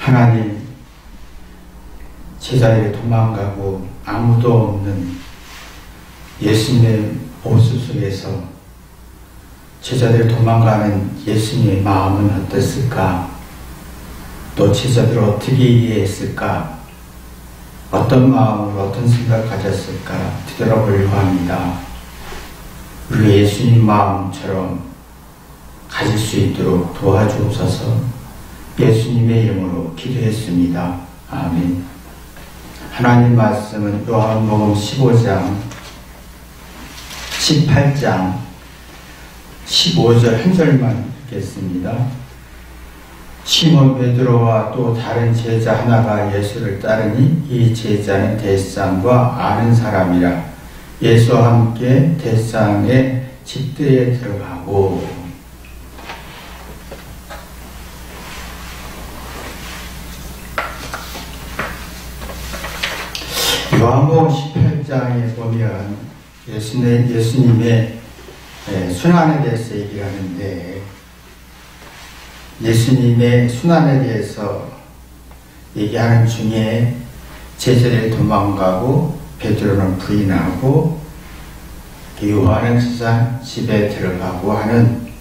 하나님, 제자들이 도망가고 아무도 없는 예수님의 모습 속에서 제자들이 도망가는 예수님의 마음은 어땠을까? 또 제자들을 어떻게 이해했을까? 어떤 마음으로 어떤 생각을 가졌을까? 뒤돌아보려고 합니다. 우리 예수님 마음처럼 가질 수 있도록 도와주옵소서. 예수님의 이름으로 기도했습니다. 아멘. 하나님 말씀은 요한복음 15장 18장 15절 한 절만 읽겠습니다. 시몬 베드로와 또 다른 제자 하나가 예수를 따르니 이 제자는 대상과 아는 사람이라 예수와 함께 대상의 집들에 들어가고. 요한복음 18장에 보면 예수님의 순환에 대해서 얘기를 하는데, 예수님의 순환에 대해서 얘기하는 중에 제자들이 도망가고 베드로는 부인하고 요한은 제자 집에 들어가고 하는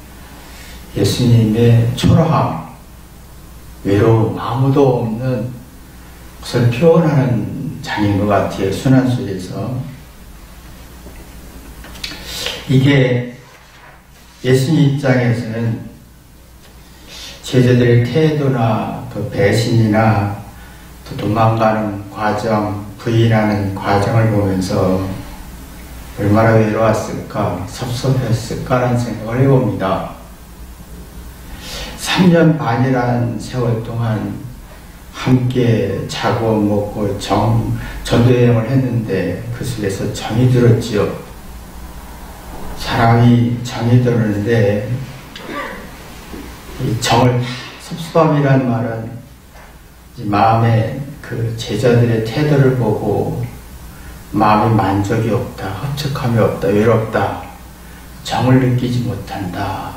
예수님의 초라함, 외로움, 아무도 없는 것을 표현하는 장인 것 같아요. 순환 속에서. 이게 예수님 입장에서는 제자들의 태도나 또 배신이나 또 도망가는 과정, 부인하는 과정을 보면서 얼마나 외로웠을까, 섭섭했을까라는 생각을 해봅니다. 3년 반이라는 세월 동안 함께 자고 먹고 전도여행을 했는데 그 속에서 정이 들었지요. 사람이 정이 들었는데 이 정을, 섭섭함이란 말은 마음에 그 제자들의 태도를 보고 마음에 만족이 없다, 흡족함이 없다, 외롭다, 정을 느끼지 못한다.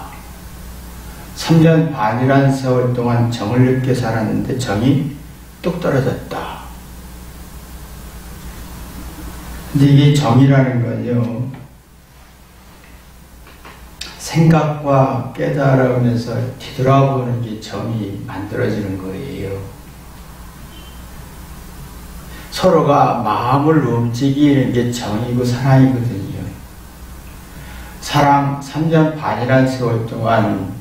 3년 반이란 세월 동안 정을 느껴 살았는데 정이 뚝 떨어졌다. 근데 이게 정이라는 건요, 생각과 깨달으면서 뒤돌아보는 게 정이 만들어지는 거예요. 서로가 마음을 움직이는 게 정이고 사랑이거든요. 사랑 3년 반이란 세월 동안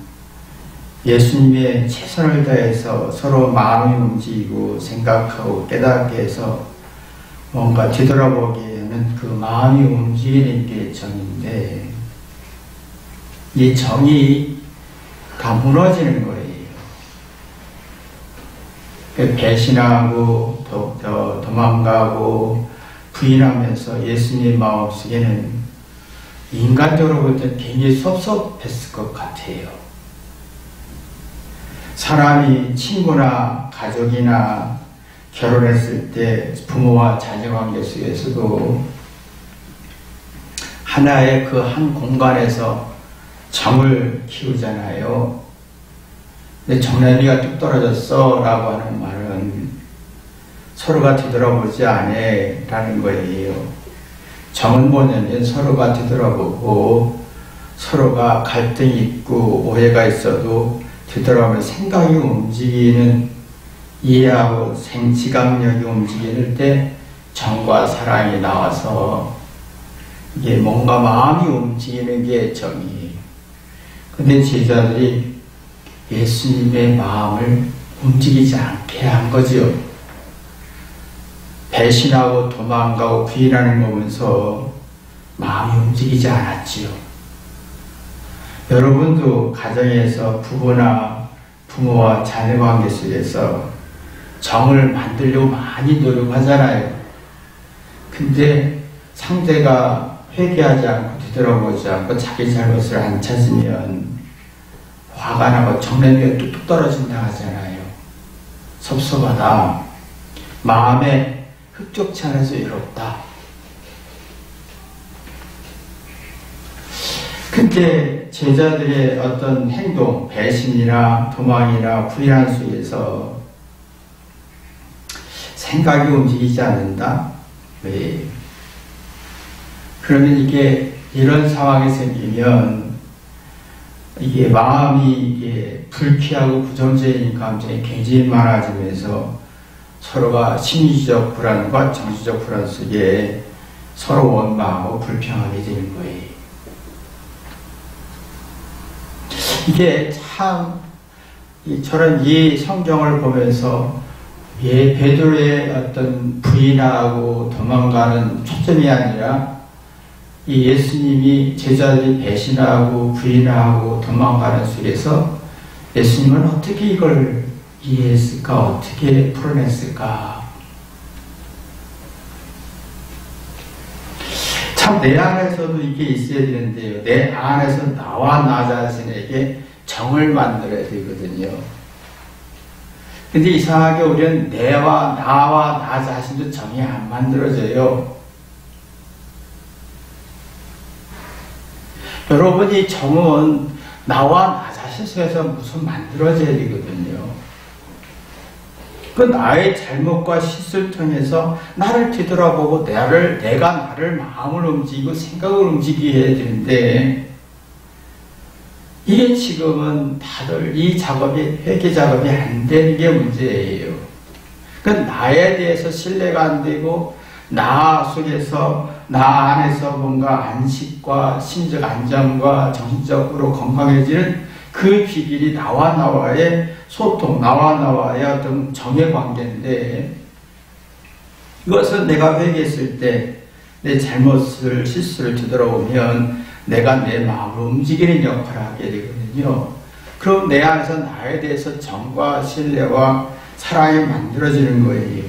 예수님의 최선을 다해서 서로 마음이 움직이고 생각하고 깨닫게 해서 뭔가 뒤돌아보게 하는 그 마음이 움직이는 게 정인데, 이 정이 다 무너지는 거예요. 배신하고 도망가고 부인하면서 예수님의 마음속에는 인간적으로 볼 때 굉장히 섭섭했을 것 같아요. 사람이 친구나 가족이나 결혼했을 때 부모와 자녀관계 속에서도 하나의 그 한 공간에서 정을 키우잖아요. 근데 정란이가 뚝 떨어졌어 라고 하는 말은 서로가 뒤돌아보지 않아 라는 거예요. 정은 뭐냐면 서로가 뒤돌아보고 서로가 갈등이 있고 오해가 있어도 뒤돌아보면 생각이 움직이는, 이해하고 지각력이 움직일 때 정과 사랑이 나와서 이게 뭔가 마음이 움직이는 게 정이에요. 근데 제자들이 예수님의 마음을 움직이지 않게 한 거죠. 배신하고 도망가고 부인하는 거 보면서 마음이 움직이지 않았지요. 여러분도 가정에서 부부나 부모와 자녀 관계 속에서 정을 만들려고 많이 노력하잖아요. 근데 상대가 회개하지 않고 뒤돌아보지 않고 자기 잘못을 안 찾으면 화가 나고 정냄이가 뚝뚝 떨어진다 하잖아요. 섭섭하다. 마음에 흡족치 않아서 외롭다. 근데 제자들의 어떤 행동, 배신이나 도망이나 부인한 속에서 생각이 움직이지 않는다? 왜? 그러면 이게 이런 상황이 생기면 이게 마음이 이게 불쾌하고 부정적인 감정이 굉장히 많아지면서 서로가 심리적 불안과 정신적 불안 속에 서로 원망하고 불평하게 되는 거예요. 이게 참 저는 이 성경을 보면서 베드로의 어떤 부인하고 도망가는 초점이 아니라 이 예수님이 제자들이 배신하고 부인하고 도망가는 속에서 예수님은 어떻게 이걸 이해했을까? 어떻게 풀어냈을까? 참 내 안에서도 이게 있어야 되는데요. 내 안에서 나와 나 자신에게 정을 만들어야 되거든요. 근데 이상하게 우리는 나와 나 자신도 정이 안 만들어져요. 여러분이 정은 나와 나 자신 속에서 무슨 만들어져야 되거든요. 그 나의 잘못과 실수를 통해서 나를 뒤돌아보고 내가 나를 마음을 움직이고 생각을 움직이게 해야 되는데 이게 지금은 다들 이 작업이 회개 작업이 안 되는 게 문제예요. 그 나에 대해서 신뢰가 안 되고 나 속에서 나 안에서 뭔가 안식과 심적 안정과 정신적으로 건강해지는 그 비결이 나와의 소통, 나와의 어떤 정의 관계인데 이것은 내가 회개했을 때 내 잘못을 실수를 되돌아오면 내가 내 마음을 움직이는 역할을 하게 되거든요. 그럼 내 안에서 나에 대해서 정과 신뢰와 사랑이 만들어지는 거예요.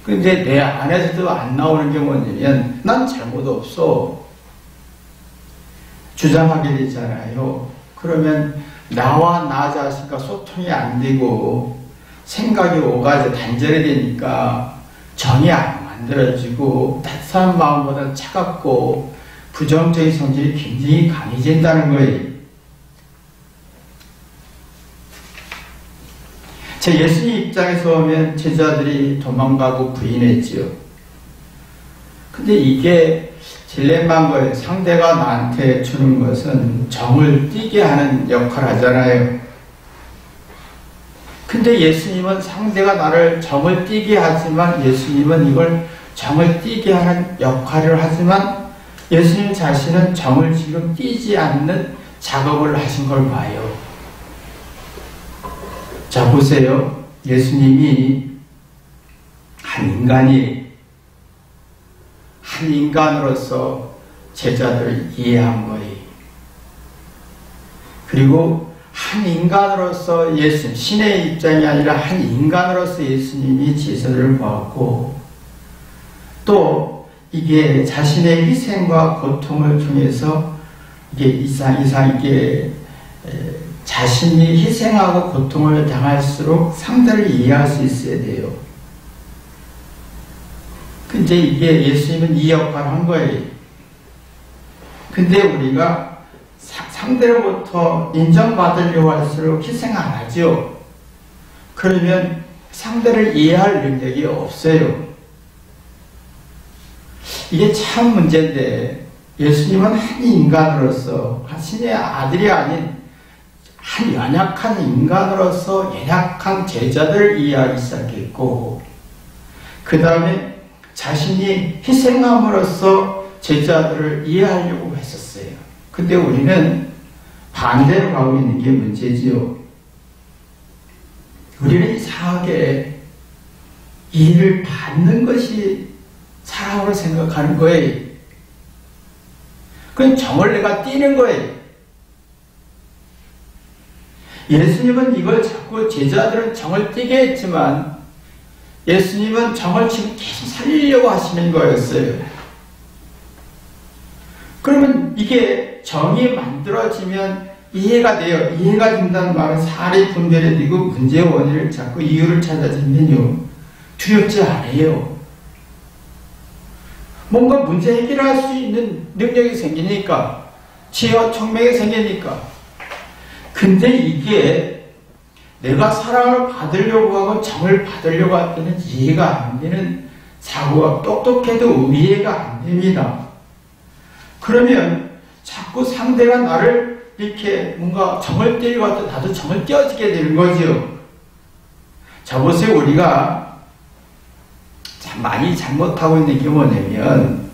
근데 내 안에서도 안 나오는 게 뭐냐면 난 잘못 없어 주장하게 되잖아요. 그러면 나와 나 자신과 소통이 안 되고 생각이 오가지 단절이 되니까 정이 안 만들어지고 따뜻한 마음보다 차갑고 부정적인 성질이 굉장히 강해진다는 거예요. 제 예수님 입장에서 보면 제자들이 도망가고 부인했지요. 근데 이게 딜레마인 거예요. 상대가 나한테 주는 것은 정을 띄게 하는 역할을 하잖아요. 근데 예수님은 상대가 나를 정을 띄게 하지만 예수님은 이걸 정을 띄게 하는 역할을 하지만 예수님 자신은 정을 지금 띄지 않는 작업을 하신 걸 봐요. 자, 보세요. 예수님이 한 인간으로서 제자들을 이해한 거예요. 그리고 한 인간으로서 예수님, 신의 입장이 아니라 한 인간으로서 예수님이 제자들을 보았고 또 이게 자신의 희생과 고통을 통해서 이게 이게 자신이 희생하고 고통을 당할수록 상대를 이해할 수 있어야 돼요. 근데 이게 예수님은 이 역할을 한 거예요. 근데 우리가 상대로부터 인정받으려고 할수록 희생 안 하죠. 그러면 상대를 이해할 능력이 없어요. 이게 참 문제인데 예수님은 한 인간으로서 신의 아들이 아닌 한 연약한 인간으로서 연약한 제자들을 이해하기 시작했고 그 다음에 자신이 희생함으로써 제자들을 이해하려고 했었어요. 근데 우리는 반대로 가고 있는 게 문제지요. 우리는 이상하게 이해를 받는 것이 사랑으로 생각하는 거예요. 그건 정을 내가 띄는 거예요. 예수님은 이걸 자꾸 제자들은 정을 띄게 했지만 예수님은 정을 지금 계속 살리려고 하시는 거였어요. 그러면 이게 정이 만들어지면 이해가 돼요. 이해가 된다는 말은 사리 분별이 되고 문제의 원인을 찾고 이유를 찾아지면요. 두렵지 않아요. 뭔가 문제 해결할 수 있는 능력이 생기니까 지혜와 총명이 생기니까. 근데 이게 내가 사랑을 받으려고 하고 정을 받으려고 할 때는 이해가 안 되는 사고가 똑똑해도 이해가 안 됩니다. 그러면 자꾸 상대가 나를 이렇게 뭔가 정을 떼려고 할 때 나도 정을 떼어지게 되는 거죠. 자, 보세요. 우리가 참 많이 잘못하고 있는 게 뭐냐면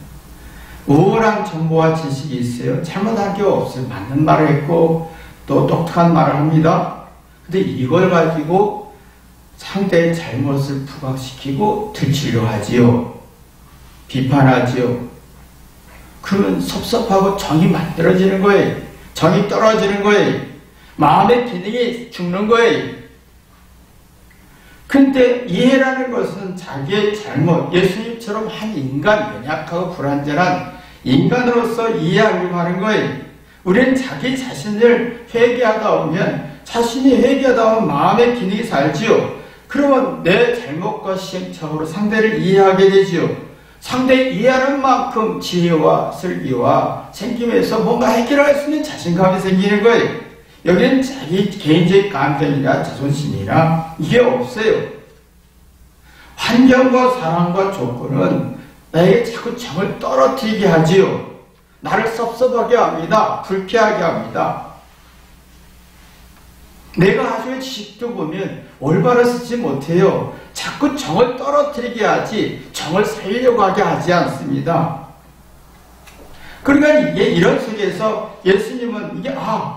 우월한 정보와 지식이 있어요. 잘못한 게 없어요. 맞는 말을 했고 또 똑똑한 말을 합니다. 근데 이걸 가지고 상대의 잘못을 부각시키고 들추려 하지요. 비판하지요. 그러면 섭섭하고 정이 만들어지는 거예요. 정이 떨어지는 거예요. 마음의 기능이 죽는 거예요. 근데 이해라는 것은 자기의 잘못, 예수님처럼 한 인간, 연약하고 불완전한 인간으로서 이해하려고 하는 거예요. 우리는 자기 자신을 회개하다 보면, 자신이 회개하다 보면 마음의 기능이 살지요. 그러면 내 잘못과 시행착오로 상대를 이해하게 되지요. 상대를 이해하는 만큼 지혜와 슬기와 생김에서 뭔가 해결할 수 있는 자신감이 생기는 거예요. 여기는 자기 개인적인 감정이나 자존심이나 이게 없어요. 환경과 상황과 조건은 나에게 자꾸 정을 떨어뜨리게 하지요. 나를 섭섭하게 합니다. 불쾌하게 합니다. 내가 가지고 지식도 보면 올바로 쓰지 못해요. 자꾸 정을 떨어뜨리게 하지 정을 살리려고 하게 하지 않습니다. 그러니까 이게 이런 속에서 예수님은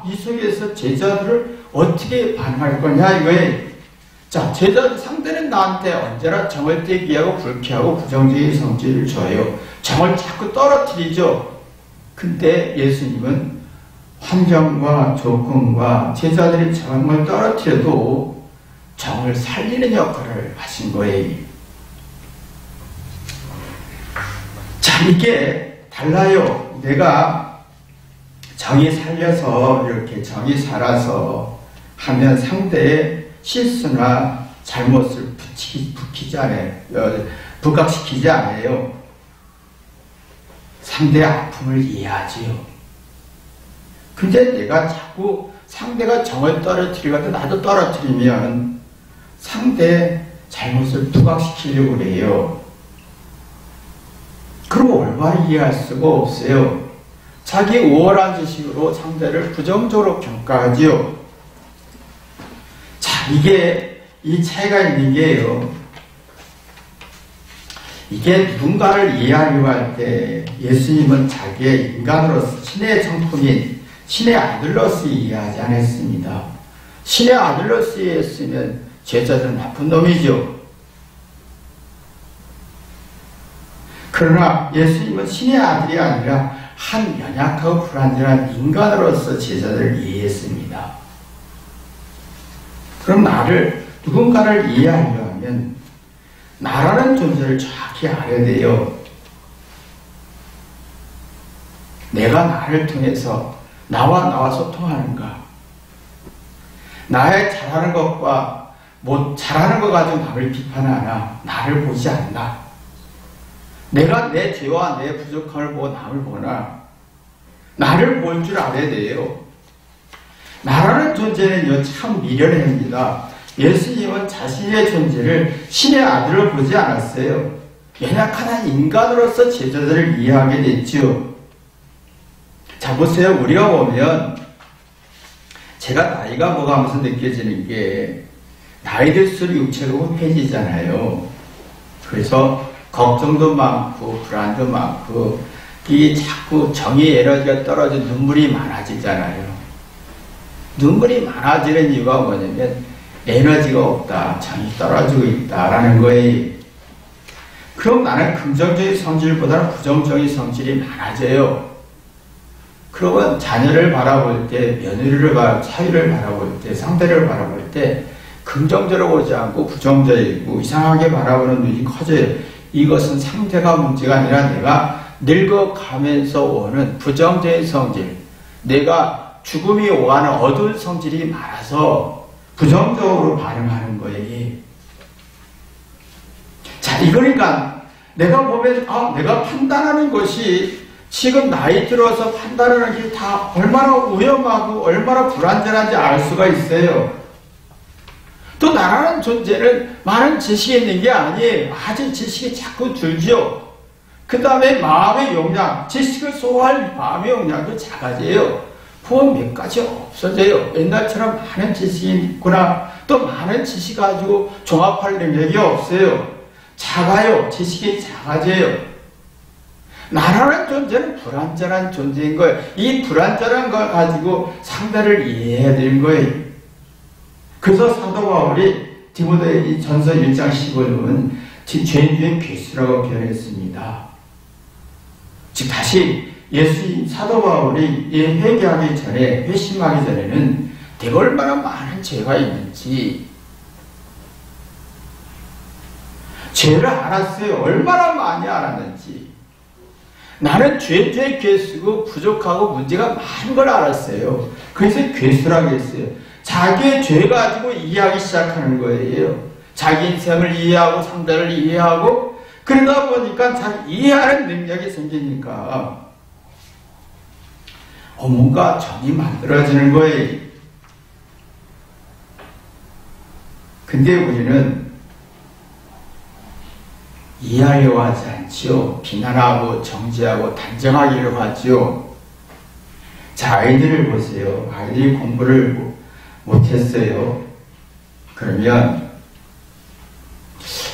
이 속에서 제자들을 어떻게 반응할 거냐 이거예요. 자, 제자들 상대는 나한테 언제나 정을 떼게 하고 불쾌하고 부정적인 성질을 줘요. 정을 자꾸 떨어뜨리죠. 근데 예수님은 환경과 조건과 제자들이 정을 떨어뜨려도 정을 살리는 역할을 하신 거예요. 자, 이게 달라요. 내가 정이 살려서 이렇게 정이 살아서 하면 상대의 실수나 잘못을 부각시키지 않아요. 상대의 아픔을 이해하지요. 근데 내가 자꾸 상대가 정을 떨어뜨리거든 나도 떨어뜨리면 상대의 잘못을 부각시키려고 그래요. 그럼 올바로 이해할 수가 없어요. 자기 우월한 지식으로 상대를 부정적으로 평가하지요. 자, 이게 이 차이가 있는 게요. 이게 누군가를 이해하려고 할 때 예수님은 자기의 인간으로서 신의 정품인 신의 아들로서 이해하지 않았습니다. 신의 아들로서 이해했으면 제자들은 나쁜 놈이죠. 그러나 예수님은 신의 아들이 아니라 한 연약하고 불완전한 인간으로서 제자들을 이해했습니다. 그럼 누군가를 이해하려 하면 나라는 존재를 정확히 알아야 돼요. 내가 나를 통해서 나와 소통하는가? 나의 잘하는 것과 잘하는 것 가지고 남을 비판하나? 나를 보지 않나? 내가 내 죄와 내 부족함을 보고 남을 보나? 나를 볼 줄 알아야 돼요. 나라는 존재는요, 참 미련합니다. 예수님은 자신의 존재를 신의 아들을 보지 않았어요. 연약한 한 인간으로서 제자들을 이해하게 됐죠. 자, 보세요. 우리가 보면 제가 나이가 먹어가면서 느껴지는 게 나이 들수록 육체가 후해지잖아요. 그래서 걱정도 많고 불안도 많고 이게 자꾸 정의 에너지가 떨어져 눈물이 많아지잖아요. 눈물이 많아지는 이유가 뭐냐면 에너지가 없다, 정이 떨어지고 있다라는 거예요. 그럼 나는 긍정적인 성질보다는 부정적인 성질이 많아져요. 그러면 자녀를 바라볼 때, 며느리를 사위를 바라볼 때, 상대를 바라볼 때 긍정적으로 보지 않고 부정적이고 이상하게 바라보는 눈이 커져요. 이것은 상대가 문제가 아니라 내가 늙어가면서 오는 부정적인 성질, 내가 죽음이 오가는 어두운 성질이 많아서 부정적으로 반응하는 거예요. 자, 이거니까 내가 보면 내가 판단하는 것이 지금 나이 들어서 판단하는 게 다 얼마나 위험하고 얼마나 불안전한지 알 수가 있어요. 또 나라는 존재는 많은 지식이 있는 게 아니에요. 아주 지식이 자꾸 줄죠. 그 다음에 마음의 용량, 지식을 소화할 마음의 용량도 작아져요. 부모 몇 가지 없어져요. 옛날처럼 많은 지식이 있구나. 또 많은 지식 가지고 종합할 능력이 없어요. 작아요. 지식이 작아져요. 나라는 존재는 불완전한 존재인 거예요. 이 불완전한 걸 가지고 상대를 이해해야 되는 거예요. 그래서 사도 바울이 디모데 전서 1장 15절은 죄인 중에 괴수라고 표현했습니다. 즉 다시 예수님 사도 바울이 회개하기 전에, 회심하기 전에는 내가 얼마나 많은 죄가 있는지, 죄를 알았어요. 얼마나 많이 알았는지. 나는 죄 중에 괴수고 부족하고 문제가 많은 걸 알았어요. 그래서 괴수라고 했어요. 자기의 죄 가지고 이해하기 시작하는 거예요. 자기 인생을 이해하고 상대를 이해하고 그러다 보니까 자기 이해하는 능력이 생기니까 뭔가 정이 만들어지는 거예요. 근데 우리는 이해하려고 하지 않지요. 비난하고 정죄하고 단정하기로 하죠. 자, 아이들을 보세요. 아이들이 공부를 못했어요. 그러면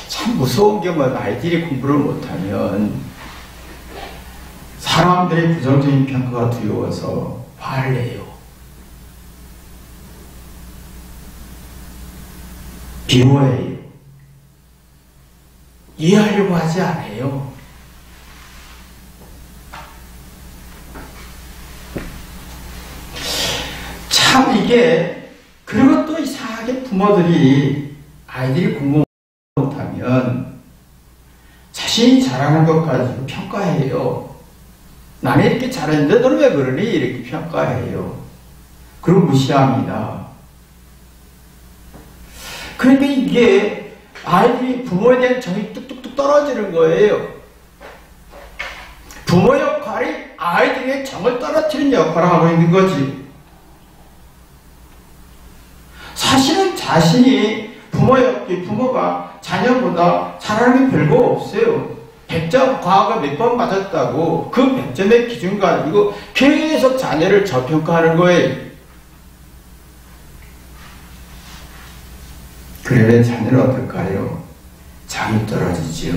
참 무서운 게 뭐야. 아이들이 공부를 못하면 사람들의 부정적인 평가가 두려워서 화를 내요. 비호해요. 이해하려고 하지 않아요. 참 이게, 그리고 또 이상하게 부모들이 아이들이 공부 못하면 자신이 잘하는 것 가지고 평가해요. 나는 이렇게 잘했는데 너는 왜 그러니? 이렇게 평가해요. 그리고 무시합니다. 그러니까 이게 아이들이 부모에 대한 정이 뚝뚝뚝 떨어지는 거예요. 부모 역할이 아이들의 정을 떨어뜨리는 역할을 하고 있는 거지. 사실은 자신이 부모가 자녀보다 잘하는 게 별거 없어요. 100점 과학을 몇 번 맞았다고 그 100점의 기준 가지고 계속 자녀를 저평가하는 거예요. 그러면 자녀는 어떨까요? 정이 떨어지지요.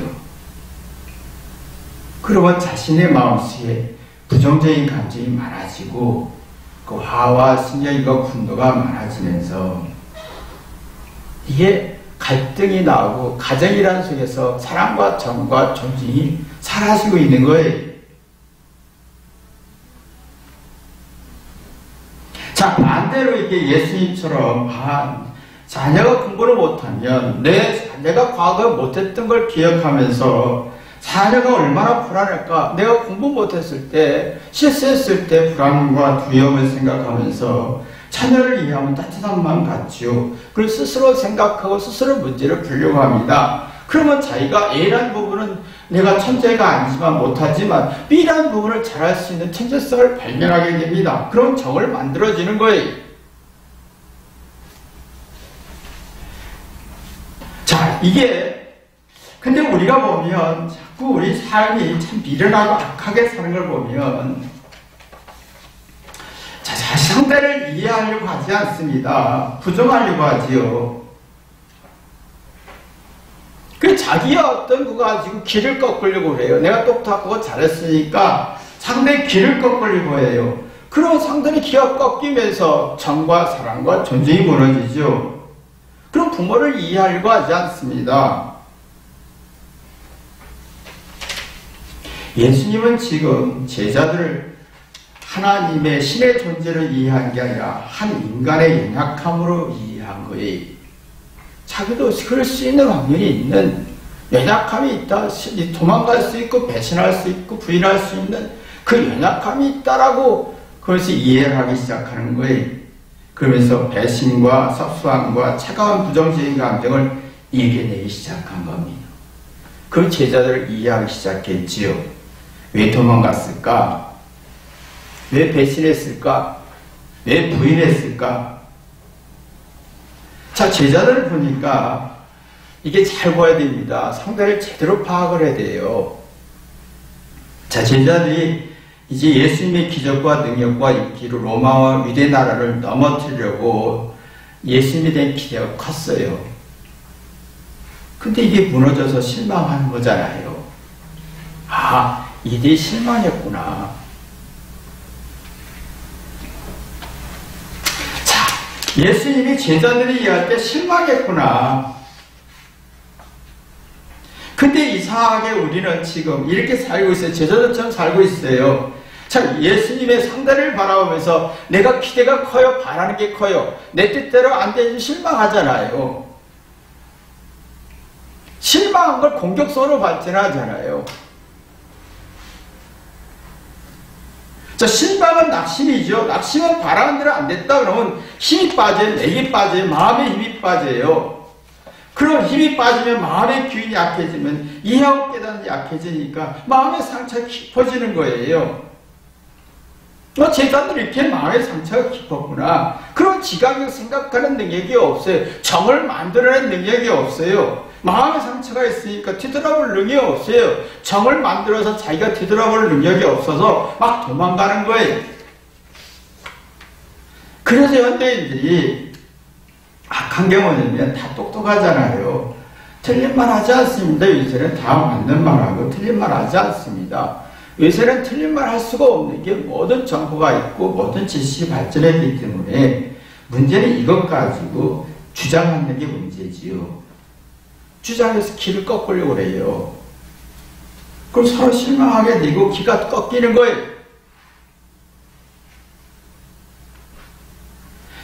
그러면 자신의 마음속에 부정적인 감정이 많아지고 그 화와 신경과 분노가 많아지면서 이게 갈등이 나오고 가정이라는 속에서 사랑과 정과 존중이 사라지고 있는 거예요. 자, 반대로 이게 예수님처럼 자녀가 공부를 못하면 내가 과거에 못했던 걸 기억하면서 자녀가 얼마나 불안할까. 내가 공부 못했을 때, 실수했을 때 불안과 두려움을 생각하면서 자녀를 이해하면 따뜻한 마음 갖지요. 그리고 스스로 생각하고 스스로 문제를 풀려고 합니다. 그러면 자기가 A라는 부분은 내가 천재가 아니지만 못하지만 B라는 부분을 잘할 수 있는 천재성을 발견하게 됩니다. 그런 정을 만들어지는 거예요. 자, 근데 우리가 보면 자꾸 우리 삶이 참 미련하고 악하게 사는 걸 보면 상대를 이해하려고 하지 않습니다. 부정하려고 하지요. 그 자기의 어떤 거 가지고 길을 꺾으려고 해요. 내가 똑똑하고 잘했으니까 상대의 길을 꺾으려고 해요. 그럼 상대의 기가 꺾이면서 정과 사랑과 존중이 무너지죠. 그럼 부모를 이해하려고 하지 않습니다. 예수님은 지금 제자들을 하나님의 신의 존재를 이해한 게 아니라 한 인간의 연약함으로 이해한 거예요. 자기도 그럴 수 있는 확률이 있는 연약함이 있다. 도망갈 수 있고 배신할 수 있고 부인할 수 있는 그 연약함이 있다라고 그것을 이해를 하기 시작하는 거예요. 그러면서 배신과 섭수함과 차가운 부정적인 감정을 이겨내기 시작한 겁니다. 그 제자들을 이해하기 시작했지요. 왜 도망갔을까? 왜 배신했을까? 왜 부인했을까? 자, 제자들을 보니까 이게 잘 보아야 됩니다. 상대를 제대로 파악을 해야 돼요. 자, 제자들이 이제 예수님의 기적과 능력과 있기로 로마와 유대 나라를 넘어뜨리려고 예수님에 대한 기대가 컸어요. 근데 이게 무너져서 실망한 거잖아요. 아, 이들이 실망했구나. 자, 예수님이 제자들이 이해할 때 실망했구나. 근데 이상하게 우리는 지금 이렇게 살고 있어요. 제자들처럼 살고 있어요. 자, 예수님의 상대를 바라보면서 내가 기대가 커요. 바라는 게 커요. 내 뜻대로 안 되니 실망하잖아요. 실망한 걸 공격성으로 발전하잖아요. 자, 실망은 낙심이죠. 낙심은 바라는 대로 안 됐다 그러면 힘이 빠져요. 맥이 빠져요. 마음의 힘이 빠져요. 그럼 힘이 빠지면 마음의 기운이 약해지면 이해하고 깨닫는 약해지니까 마음의 상처가 깊어지는 거예요. 제자들이 이렇게 마음의 상처가 깊었구나. 그럼 지각력 생각하는 능력이 없어요. 정을 만들어내는 능력이 없어요. 마음의 상처가 있으니까 뒤돌아볼 능력이 없어요. 정을 만들어서 자기가 뒤돌아볼 능력이 없어서 막 도망가는 거예요. 그래서 현대인들이 악한 게 뭐냐면 다 똑똑하잖아요. 틀린 말 하지 않습니다. 요새는 다 맞는 말하고 틀린 말 하지 않습니다. 요새는 틀린 말 할 수가 없는 게 모든 정보가 있고 모든 지식이 발전했기 때문에 문제는 이것 가지고 주장하는 게 문제지요. 주장해서 길을 꺾으려고 그래요. 그럼 서로 실망하게 되고 기가 꺾이는 거예요.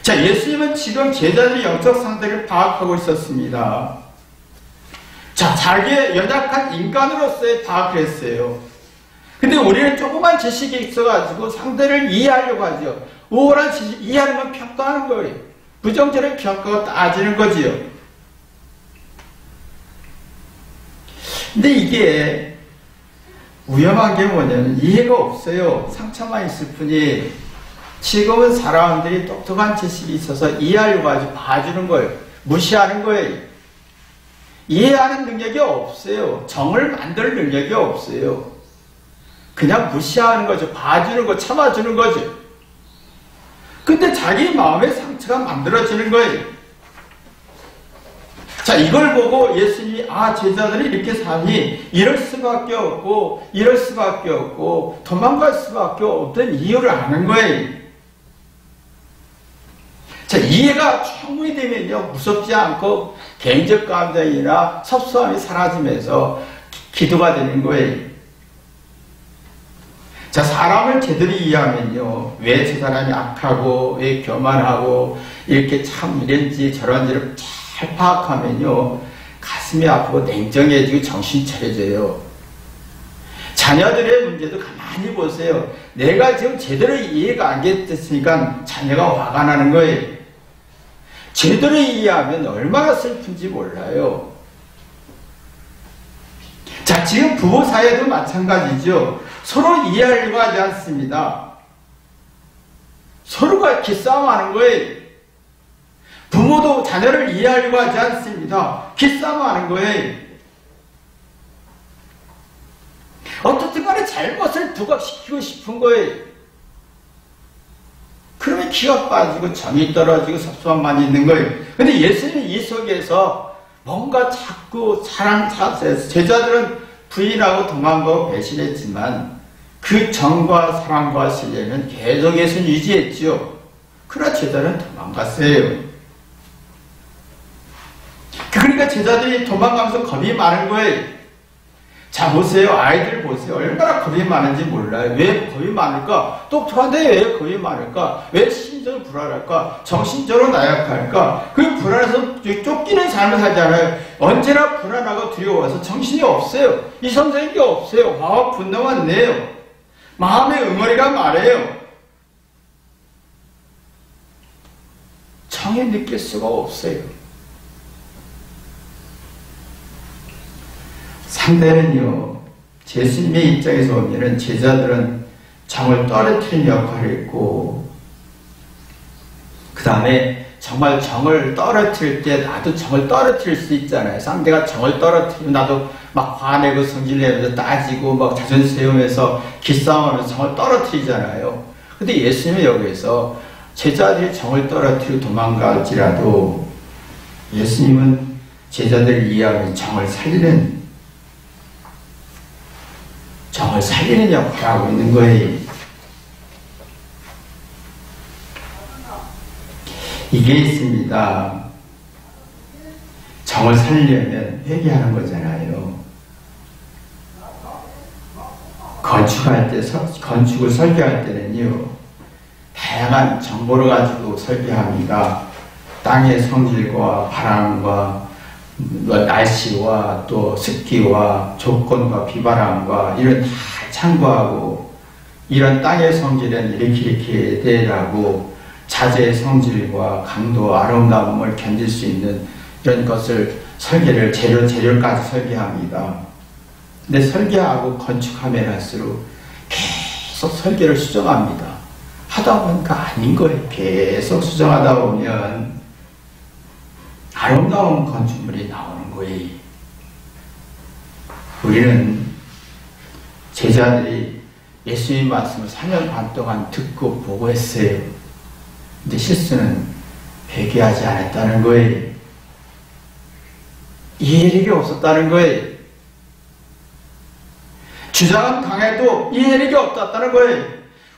자, 예수님은 지금 제자들의 영적 상태를 파악하고 있었습니다. 자, 자기의 연약한 인간으로서의 파악을 했어요. 근데 우리는 조그만 지식이 있어가지고 상대를 이해하려고 하죠. 우월한 지식, 이해하는 건 평가하는 거예요. 부정적인 평가가 따지는 거지요. 근데 이게 위험한 게 뭐냐면 이해가 없어요. 상처만 있을 뿐이. 지금은 사람들이 똑똑한 지식이 있어서 이해하려고 하지 봐주는 거예요. 무시하는 거예요. 이해하는 능력이 없어요. 정을 만들 능력이 없어요. 그냥 무시하는 거죠. 봐주는 거, 참아주는 거죠. 근데 자기 마음의 상처가 만들어지는 거예요. 자, 이걸 보고 예수님이 제자들이 이렇게 사니 이럴 수밖에 없고 이럴 수밖에 없고 도망갈 수밖에 없던 이유를 아는 거예요. 자, 이해가 충분히 되면요 무섭지 않고 개인적 감정이나 섭섭함이 사라지면서 기도가 되는 거예요. 자, 사람을 제대로 이해하면요 왜 저 사람이 악하고 왜 교만하고 이렇게 참 이런지 저런지를 잘 파악하면요 가슴이 아프고 냉정해지고 정신 차려져요. 자녀들의 문제도 가만히 보세요. 내가 지금 제대로 이해가 안 됐으니까 자녀가 화가 나는 거예요. 제대로 이해하면 얼마나 슬픈지 몰라요. 자, 지금 부부 사이에도 마찬가지죠. 서로 이해하려고 하지 않습니다. 서로가 이렇게 싸움하는 거예요. 부모도 자녀를 이해하려고 하지 않습니다. 기싸움하는 거예요. 어떻든 간에 잘못을 부각시키고 싶은 거예요. 그러면 기가 빠지고 정이 떨어지고 섭섭함만 있는 거예요. 근데 예수님이 이 속에서 뭔가 자꾸 제자들은 부인하고 도망가고 배신했지만 그 정과 사랑과 신뢰는 계속 예수님 유지했죠. 그러나 제자들은 도망갔어요. 그러니까 제자들이 도망가면서 겁이 많은 거예요. 자, 보세요. 아이들 보세요. 얼마나 겁이 많은지 몰라요. 왜 겁이 많을까? 똑똑한데 왜 겁이 많을까? 왜 심적으로 불안할까? 정신적으로 나약할까? 그 불안해서 쫓기는 삶을 살잖아요. 언제나 불안하고 두려워서 정신이 없어요. 이성적인 게 없어요. 화와 분노만 내요. 마음의 응어리가 많아요. 정에 느낄 수가 없어요. 상대는요, 예수님의 입장에서 보면은 제자들은 정을 떨어뜨리는 역할을 했고, 그 다음에 정말 정을 떨어뜨릴 때 나도 정을 떨어뜨릴 수 있잖아요. 상대가 정을 떨어뜨리면 나도 막 화내고 성질내면서 따지고 막 자존심 세우면서 기싸움하면서 정을 떨어뜨리잖아요. 근데 예수님은 여기에서 제자들이 정을 떨어뜨리고 도망갈지라도 예수님은 제자들을 이해하면 정을 살리는 역할을 하고 있는 거예요. 이게 있습니다. 정을 살리려면 회개하는 거잖아요. 건축을 설계할 때는요, 다양한 정보를 가지고 설계합니다. 땅의 성질과 바람과 날씨와 또 습기와 조건과 비바람과 이런 다 참고하고, 이런 땅의 성질은 이렇게 되라고 자재의 성질과 강도, 아름다움을 견딜 수 있는 이런 것을 설계를 재료까지 설계합니다. 근데 설계하고 건축하면 할수록 계속 설계를 수정합니다. 하다 보니까 아닌 거예요. 계속 수정하다 보면 아름다운 건축물이 나오는 거예요. 우리는 제자들이 예수님 말씀을 4년 반 동안 듣고 보고 했어요. 근데 실수는 회개하지 않았다는 거예요. 이해력이 없었다는 거예요. 주장은 강해도 이해력이 없었다는 거예요.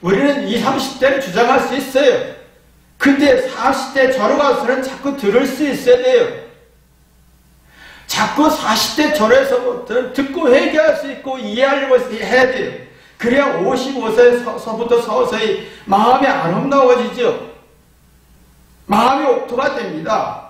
우리는 20, 30대는 주장할 수 있어요. 근데 40대 저로 가서는 자꾸 들을 수 있어야 돼요. 자꾸 40대 절에서부터 듣고 회개할 수 있고 이해하려고 해야 돼요. 그래야 55세서부터 서서히 마음이 아름다워지죠. 마음이 옥토가 됩니다.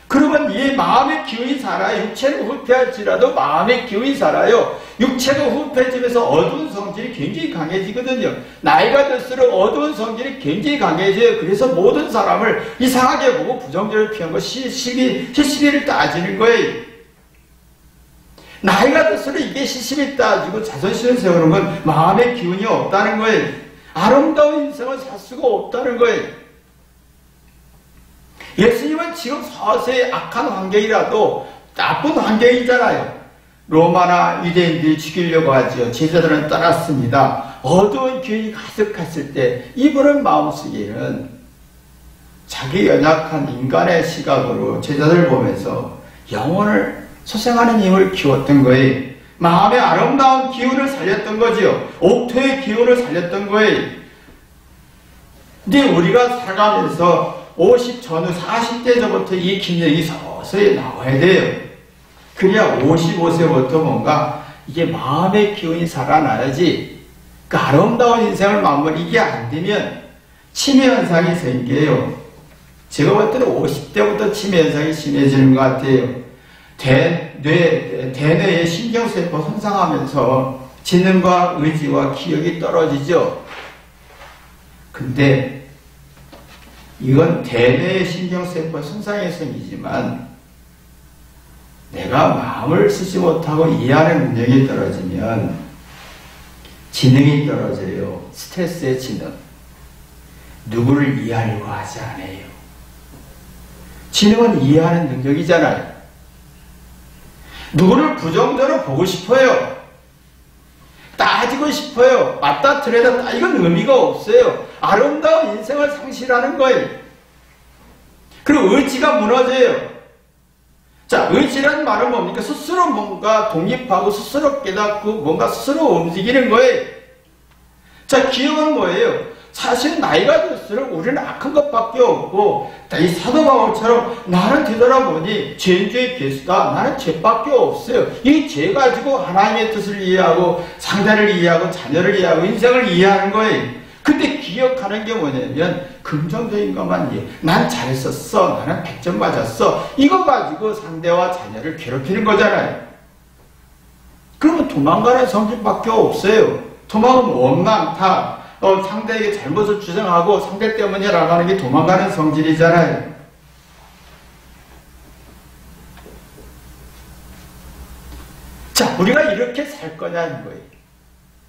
그러면 이 마음의 기운이 살아요. 육체는 후패할지라도 마음의 기운이 살아요. 육체가 후패지면서 어두운 성질이 굉장히 강해지거든요. 나이가 들수록 어두운 성질이 굉장히 강해져요. 그래서 모든 사람을 이상하게 보고 부정적으로 피한 거 시시비를 따지는 거예요. 나이가 들수록 이게 시시비 따지고 자존심을 세우는 건 마음의 기운이 없다는 거예요. 아름다운 인생을 살 수가 없다는 거예요. 예수님은 지금 서서히 악한 환경이라도 나쁜 환경이잖아요. 로마나 유대인들이 죽이려고 하죠. 제자들은 떠났습니다. 어두운 기운이 가득했을 때 이분은 마음속에는 자기 연약한 인간의 시각으로 제자들을 보면서 영혼을 소생하는 힘을 키웠던 거예요. 마음의 아름다운 기운을 살렸던 거지요. 옥토의 기운을 살렸던 거예요. 근데 우리가 살아가면서 50 전후 40대 전부터 이 기능이 서서히 나와야 돼요. 그래야 55세부터 뭔가 이게 마음의 기운이 살아나야지. 그 아름다운 인생을 마무리 이게 안 되면 치매 현상이 생겨요. 제가 볼 때는 50대부터 치매 현상이 심해지는 것 같아요. 대뇌의 신경세포 손상하면서 지능과 의지와 기억이 떨어지죠. 근데 이건 대뇌의 신경세포 손상의 생기지만 내가 마음을 쓰지 못하고 이해하는 능력이 떨어지면 지능이 떨어져요. 스트레스의 지능. 누구를 이해하려고 하지 않아요. 지능은 이해하는 능력이잖아요. 누구를 부정적으로 보고 싶어요. 따지고 싶어요. 맞다 틀리다 이건 의미가 없어요. 아름다운 인생을 상실하는 거예요. 그리고 의지가 무너져요. 자, 의지라는 말은 뭡니까? 스스로 뭔가 독립하고 스스로 깨닫고 뭔가 스스로 움직이는 거예요. 자, 기억은 뭐예요? 사실 나이가 들수록 우리는 악한 것밖에 없고 이 사도 바울처럼 나는 되돌아보니 죄인주의 괴수다. 나는 죄밖에 없어요. 이 죄 가지고 하나님의 뜻을 이해하고 상대를 이해하고 자녀를 이해하고 인생을 이해하는 거예요. 근데 기억하는 게 뭐냐면 긍정적인 것만 이해. 난 잘했었어. 나는 100점 맞았어. 이거 가지고 상대와 자녀를 괴롭히는 거잖아요. 그러면 도망가는 성질밖에 없어요. 도망은 원망, 다 상대에게 잘못을 주장하고 상대 때문에 나가는 게 도망가는 성질이잖아요. 자, 우리가 이렇게 살 거냐는 거예요.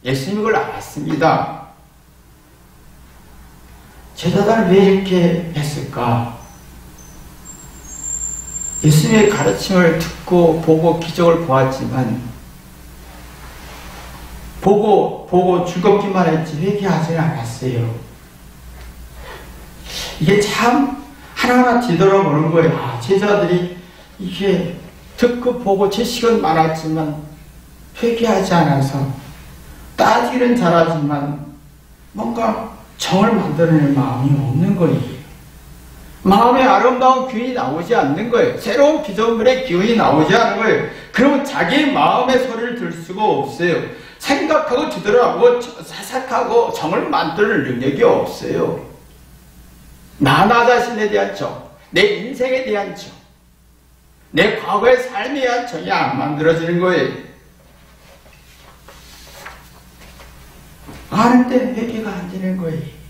예수님이 그걸 알았습니다. 제자들 왜 이렇게 했을까? 예수님의 가르침을 듣고 보고 기적을 보았지만 보고 즐겁기만 했지 회개하지는 않았어요. 이게 참 하나하나 뒤돌아보는 거예요. 아, 제자들이 이게 듣고 보고 지식은 많았지만 회개하지 않아서 따지기는 잘하지만 뭔가 정을 만들어낼 마음이 없는 거예요. 마음에 아름다운 기운이 나오지 않는 거예요. 새로운 기존물의 기운이 나오지 않는 거예요. 그러면 자기 마음의 소리를 들 수가 없어요. 생각하고 뒤돌아보고 사삭하고 정을 만들 능력이 없어요. 나 자신에 대한 정, 내 인생에 대한 정, 내 과거의 삶에 대한 정이 안 만들어지는 거예요. 아는데 회개가 안 되는 거예요.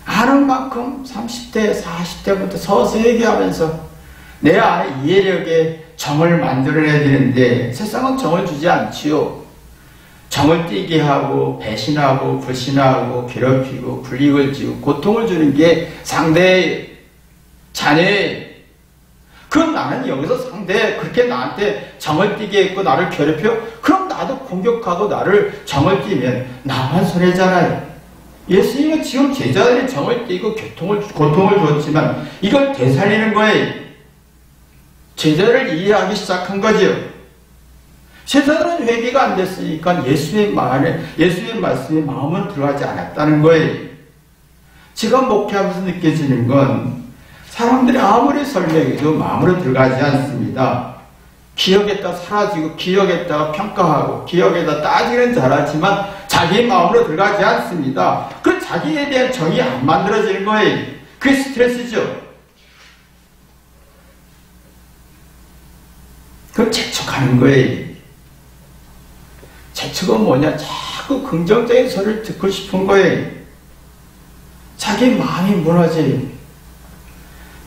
아는 만큼 30대, 40대부터 서서 회개하면서 내 안에 이해력에 정을 만들어내야 되는데 세상은 정을 주지 않지요. 정을 띄게 하고 배신하고 불신하고 괴롭히고 불이익을 지고 고통을 주는 게 상대의 자녀예요. 그럼 나는 여기서 상대 그렇게 나한테 정을 띄게 했고 나를 괴롭혀? 그럼 나도 공격하고 나를 정을 띄면 나만 손해잖아요. 예수님은 지금 제자들이 정을 띄고 고통을 줬지만 이걸 되살리는 거예요. 제자를 이해하기 시작한 거죠. 제자들은 회개가 안 됐으니까 예수의 말씀에 마음은 들어가지 않았다는 거예요. 제가 목회하면서 느껴지는 건 사람들이 아무리 설명해도 마음으로 들어가지 않습니다. 기억했다가 사라지고 기억했다가 평가하고 기억에다 따지는 잘하지만 자기 마음으로 들어가지 않습니다. 그 자기에 대한 정이 안 만들어지는 거예요. 그게 스트레스죠. 그럼 재촉하는 거예요. 재촉은 뭐냐? 자꾸 긍정적인 소리를 듣고 싶은 거예요. 자기 마음이 무너져요.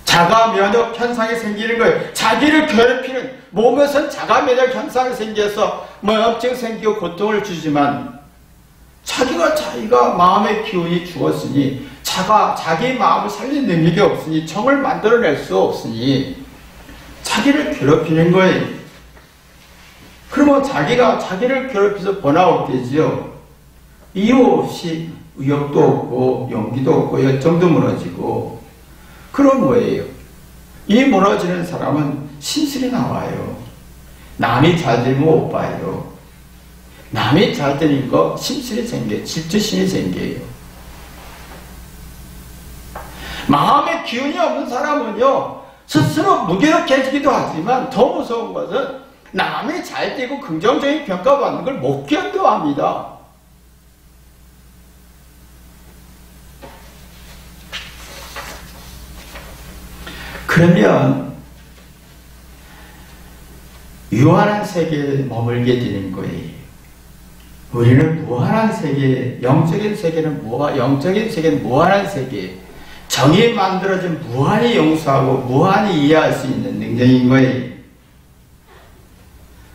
자가 면역 현상이 생기는 거예요. 자기를 괴롭히는 몸에선 자가 면역 현상이 생겨서 염증 생기고 고통을 주지만 자기가 마음의 기운이 죽었으니 자기 마음을 살릴 능력이 없으니 정을 만들어낼 수 없으니 자기를 괴롭히는 거예요. 그러면 자기를 괴롭혀서 번아웃 되지요. 이유 없이 의욕도 없고 용기도 없고 열정도 무너지고 그럼 뭐예요? 이 무너지는 사람은 심술이 나와요. 남이 잘 되면 못 봐요. 남이 잘 되는 거 심술이 생겨요. 질투심이 생겨요. 마음의 기운이 없는 사람은요 스스로 무기력해지기도 하지만 더 무서운 것은 남이 잘 되고 긍정적인 평가받는 걸 못 견뎌합니다. 그러면 유한한 세계에 머물게 되는 거예요. 우리는 무한한 세계, 영적인 세계는 무한한 세계, 정이 만들어진 무한히 용서하고 무한히 이해할 수 있는 능력인 거예요.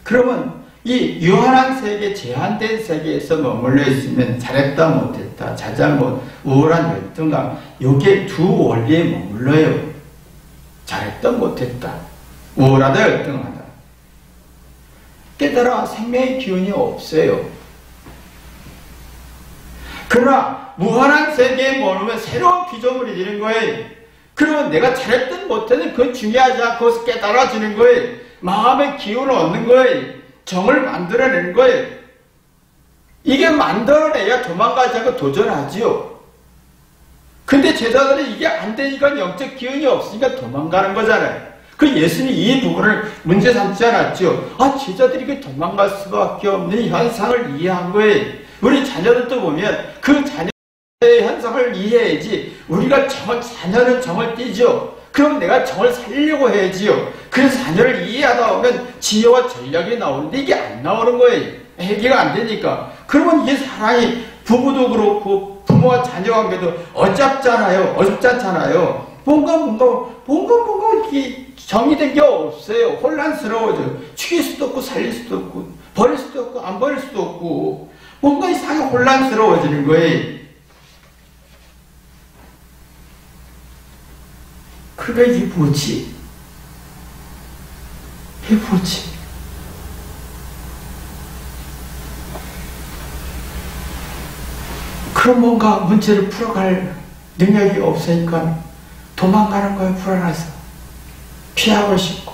그러면 이 유한한 세계, 제한된 세계에서 머물러 있으면 잘했다 못했다, 잘잘못, 우월한 열등감, 요게 두 원리에 머물러요. 잘했다 못했다, 우월하다 열등하다. 깨달아 생명의 기운이 없어요. 그러나 무한한 세계에 머물면 새로운 피조물이 되는 거예요. 그러면 내가 잘했든 못했든 그건 중요하지 않고 그것을 깨달아지는 거예요. 마음의 기운을 얻는 거예요. 정을 만들어내는 거예요. 이게 만들어내야 도망가지 않고 도전하지요. 근데 제자들이 이게 안 되니까 영적 기운이 없으니까 도망가는 거잖아요. 그 예수님이 이 부분을 문제 삼지 않았죠. 아, 제자들이 이게 도망갈 수밖에 없는 현상을 이해한 거예요. 우리 자녀들도 보면 그 자녀의 현상을 이해해야지. 우리가 자녀는 정을 띄죠. 그럼 내가 정을 살리려고 해야지요. 그래서 자녀를 이해하다 보면 지혜와 전략이 나오는데 이게 안 나오는 거예요. 해결이 안 되니까. 그러면 이게 사랑이 부부도 그렇고 부모와 자녀 관계도 어렵잖아요. 어렵지 않잖아요. 뭔가 이렇게 정의된 게 없어요. 혼란스러워져요. 죽일 수도 없고 살릴 수도 없고 버릴 수도 없고 안 버릴 수도 없고 뭔가 이상하게 혼란스러워지는 거예요. 그러니까 이게 뭐지? 이게 뭐지? 그럼 뭔가 문제를 풀어갈 능력이 없으니까 도망가는 거예요. 불안해서. 피하고 싶고,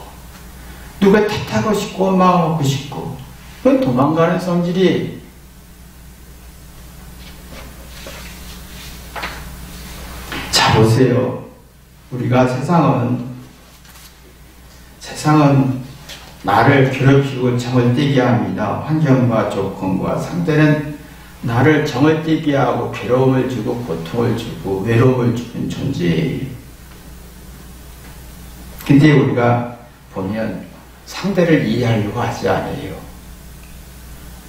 누가 탓하고 싶고, 원망하고 싶고. 그건 도망가는 성질이. 자, 보세요. 우리가 세상은 나를 괴롭히고 정을 떼게 합니다. 환경과 조건과 상대는 나를 정을 떼게 하고 괴로움을 주고 고통을 주고 외로움을 주는 존재예요. 근데 우리가 보면 상대를 이해하려고 하지 않아요.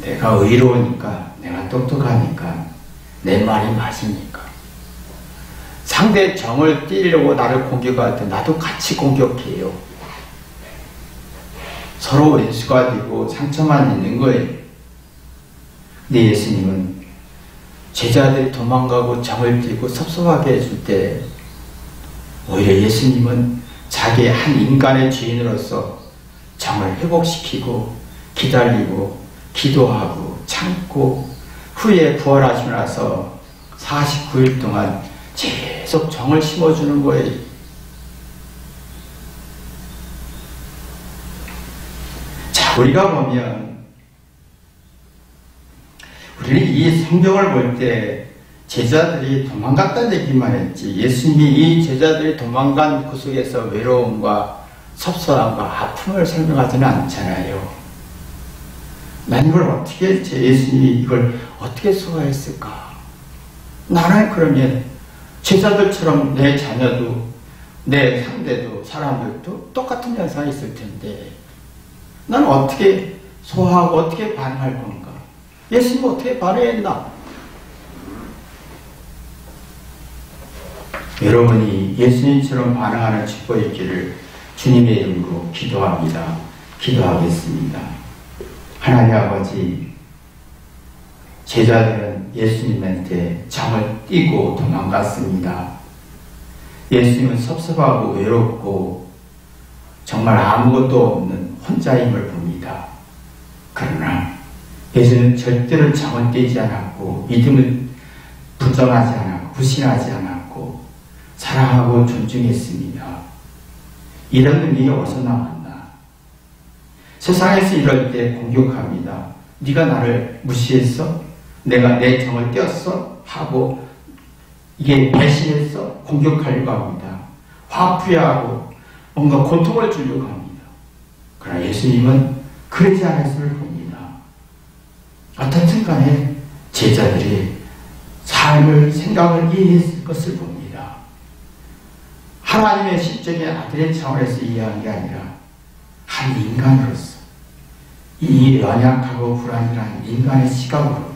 내가 의로우니까, 내가 똑똑하니까, 내 말이 맞으니까. 상대 정을 띄려고 나를 공격할 때 나도 같이 공격해요. 서로 원수가 되고 상처만 있는 거예요. 근데 예수님은 제자들이 도망가고 정을 띄고 섭섭하게 해줄 때 오히려 예수님은 자기의 한 인간의 주인으로서 정을 회복시키고 기다리고 기도하고 참고 후에 부활하시고 나서 49일 동안 계속 정을 심어주는 거예요. 자, 우리가 보면 우리는 이 성경을 볼 때 제자들이 도망갔다는 얘기만 했지 예수님이 이 제자들이 도망간 그 속에서 외로움과 섭섭함과 아픔을 설명하지는 않잖아요. 난 이걸 어떻게 예수님이 이걸 어떻게 소화했을까? 나는 그러면 제자들처럼 내 자녀도 내 상대도 사람들도 똑같은 현상이 있을 텐데 난 어떻게 소화하고 어떻게 반응할 건가? 예수님 어떻게 반응했나? 여러분이 예수님처럼 반응하는 축복이 있기를 주님의 이름으로 기도합니다. 기도하겠습니다. 하나님 아버지, 제자들은 예수님한테 정을 띄고 도망갔습니다. 예수님은 섭섭하고 외롭고 정말 아무것도 없는 혼자임을 봅니다. 그러나 예수는 절대로 정을 띄지 않았고 믿음을 부정하지 않았고 불신하지 않았고 사랑하고 존중했습니다. 이런 능력이 어디서 나왔나? 세상에서 이럴 때 공격합니다. 네가 나를 무시했어? 내가 내 정을 띄었어? 하고 이게 배신했어? 공격하려고 합니다. 화풀이하고 뭔가 고통을 주려고 합니다. 그러나 예수님은 그러지 않았음을 봅니다. 어떻든 간에 제자들이 삶을 생각을 이해했을 것을 봅니다. 하나님의 실정의 아들의 차원에서 이해한 게 아니라 한 인간으로서 이 연약하고 불안한 인간의 시각으로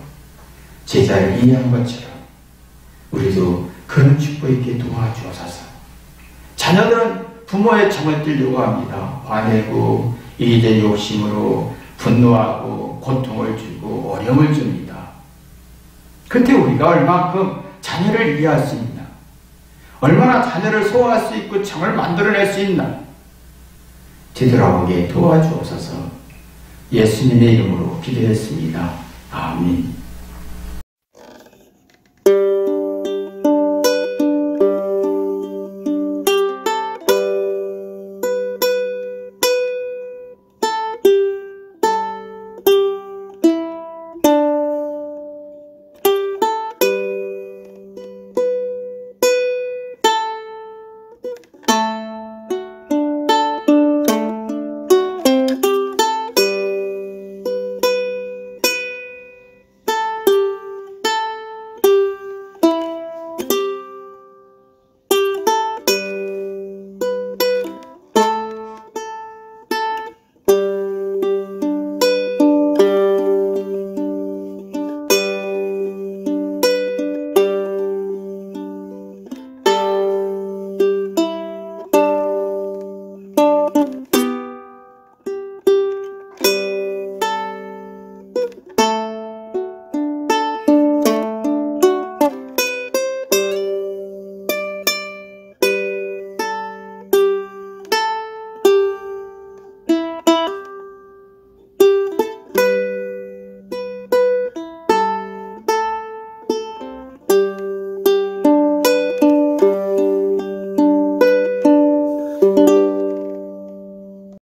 제자를 이해한 것처럼 우리도 그런 축복 있게 도와주옵소서. 자녀들은 부모의 정을 띄려고 합니다. 화내고 이기적인 욕심으로 분노하고 고통을 주고 어려움을 줍니다. 그때 우리가 얼마큼 자녀를 이해할 수 있나? 얼마나 자녀를 소화할 수 있고 정을 만들어낼 수 있나? 되돌아오게 도와주옵소서. 예수님의 이름으로 기도했습니다. 아멘.